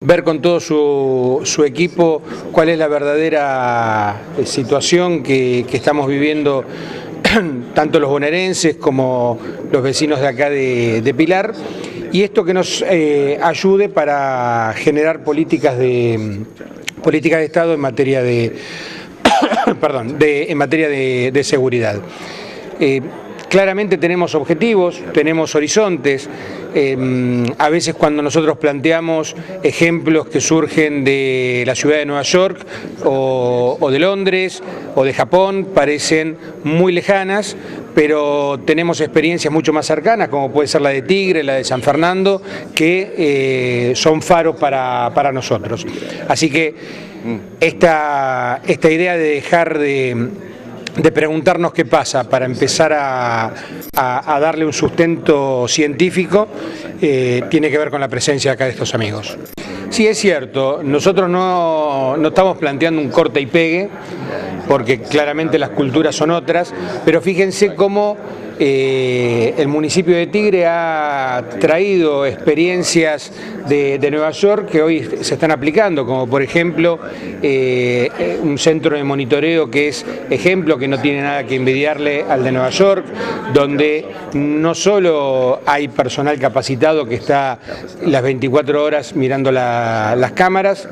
ver con todo su equipo cuál es la verdadera situación que estamos viviendo tanto los bonaerenses como los vecinos de acá de Pilar, y esto que nos ayude para generar políticas de Estado en materia de seguridad. Claramente tenemos objetivos, tenemos horizontes. A veces cuando nosotros planteamos ejemplos que surgen de la ciudad de Nueva York o de Londres o de Japón parecen muy lejanas, pero tenemos experiencias mucho más cercanas, como puede ser la de Tigre, la de San Fernando, que son faros para nosotros. Así que esta idea de dejar de preguntarnos qué pasa para empezar a darle un sustento científico, tiene que ver con la presencia acá de estos amigos. Sí, es cierto, nosotros no estamos planteando un corte y pegue, porque claramente las culturas son otras, pero fíjense cómo el municipio de Tigre ha traído experiencias de Nueva York que hoy se están aplicando, como por ejemplo un centro de monitoreo que es ejemplo, que no tiene nada que envidiarle al de Nueva York, donde no solo hay personal capacitado que está las 24 horas mirando las cámaras,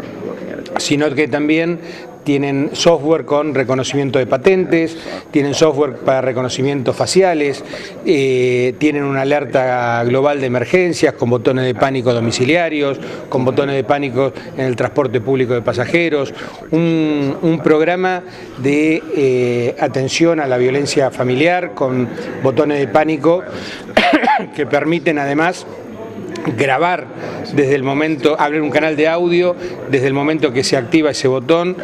sino que también tienen software con reconocimiento de patentes, tienen software para reconocimiento faciales, tienen una alerta global de emergencias con botones de pánico domiciliarios, con botones de pánico en el transporte público de pasajeros, un programa de atención a la violencia familiar con botones de pánico que permiten además grabar desde el momento, abrir un canal de audio desde el momento que se activa ese botón.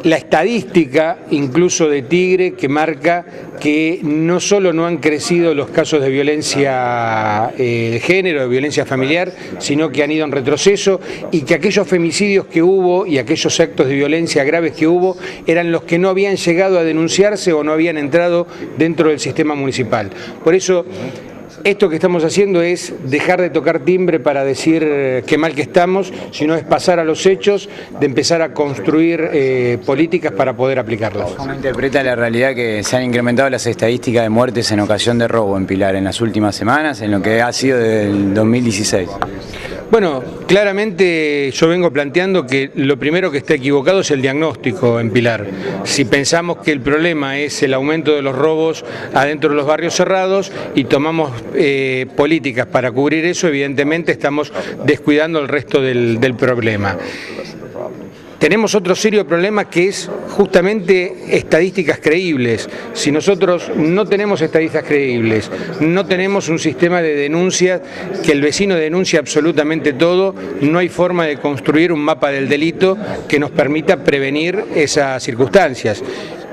La estadística incluso de Tigre que marca que no solo no han crecido los casos de violencia de género, de violencia familiar, sino que han ido en retroceso, y que aquellos femicidios que hubo y aquellos actos de violencia graves que hubo eran los que no habían llegado a denunciarse o no habían entrado dentro del sistema municipal. Por eso esto que estamos haciendo es dejar de tocar timbre para decir qué mal que estamos, sino es pasar a los hechos, de empezar a construir políticas para poder aplicarlas. ¿Cómo interpreta la realidad que se han incrementado las estadísticas de muertes en ocasión de robo en Pilar en las últimas semanas, en lo que ha sido del 2016? Bueno, claramente yo vengo planteando que lo primero que está equivocado es el diagnóstico en Pilar. Si pensamos que el problema es el aumento de los robos adentro de los barrios cerrados y tomamos políticas para cubrir eso, evidentemente estamos descuidando el resto del problema. Tenemos otro serio problema que es justamente estadísticas creíbles. Si nosotros no tenemos estadísticas creíbles, no tenemos un sistema de denuncias, que el vecino denuncie absolutamente todo, no hay forma de construir un mapa del delito que nos permita prevenir esas circunstancias.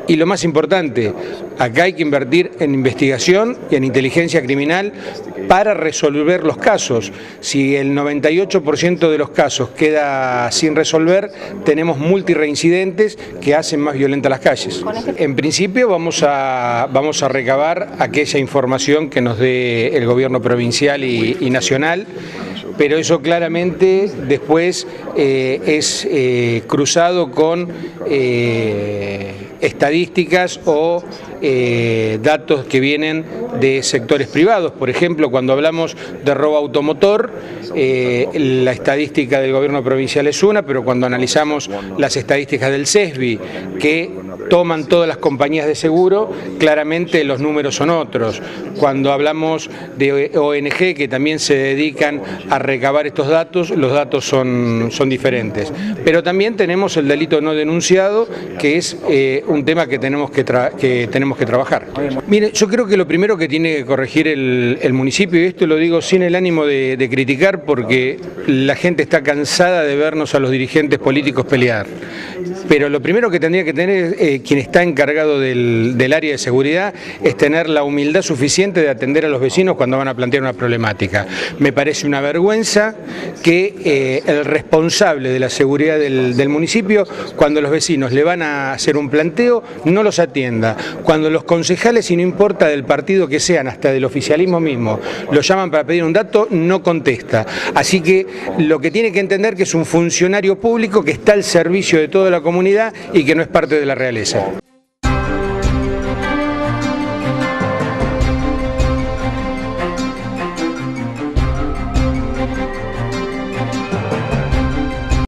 Y lo más importante, acá hay que invertir en investigación y en inteligencia criminal para resolver los casos. Si el 98% de los casos queda sin resolver, tenemos multireincidentes que hacen más violentas las calles. En principio vamos a recabar aquella información que nos dé el gobierno provincial y nacional, pero eso claramente después es cruzado con estadísticas o datos que vienen de sectores privados. Por ejemplo, cuando hablamos de robo automotor, la estadística del gobierno provincial es una, pero cuando analizamos las estadísticas del CESBI, que toman todas las compañías de seguro, claramente los números son otros. Cuando hablamos de ONG que también se dedican a recabar estos datos, los datos son diferentes. Pero también tenemos el delito no denunciado, que es un tema que tenemos que trabajar. Mire, yo creo que lo primero que tiene que corregir el municipio, y esto lo digo sin el ánimo de criticar, porque la gente está cansada de vernos a los dirigentes políticos pelear, pero lo primero que tendría quien está encargado del área de seguridad es tener la humildad suficiente de atender a los vecinos cuando van a plantear una problemática. Me parece una vergüenza que el responsable de la seguridad del municipio, cuando los vecinos le van a hacer un planteo, no los atienda. Cuando los concejales, y no importa del partido que sean, hasta del oficialismo mismo, lo llaman para pedir un dato, no contesta. Así que lo que tiene que entender que es un funcionario público que está al servicio de toda la comunidad y que no es parte de la realeza.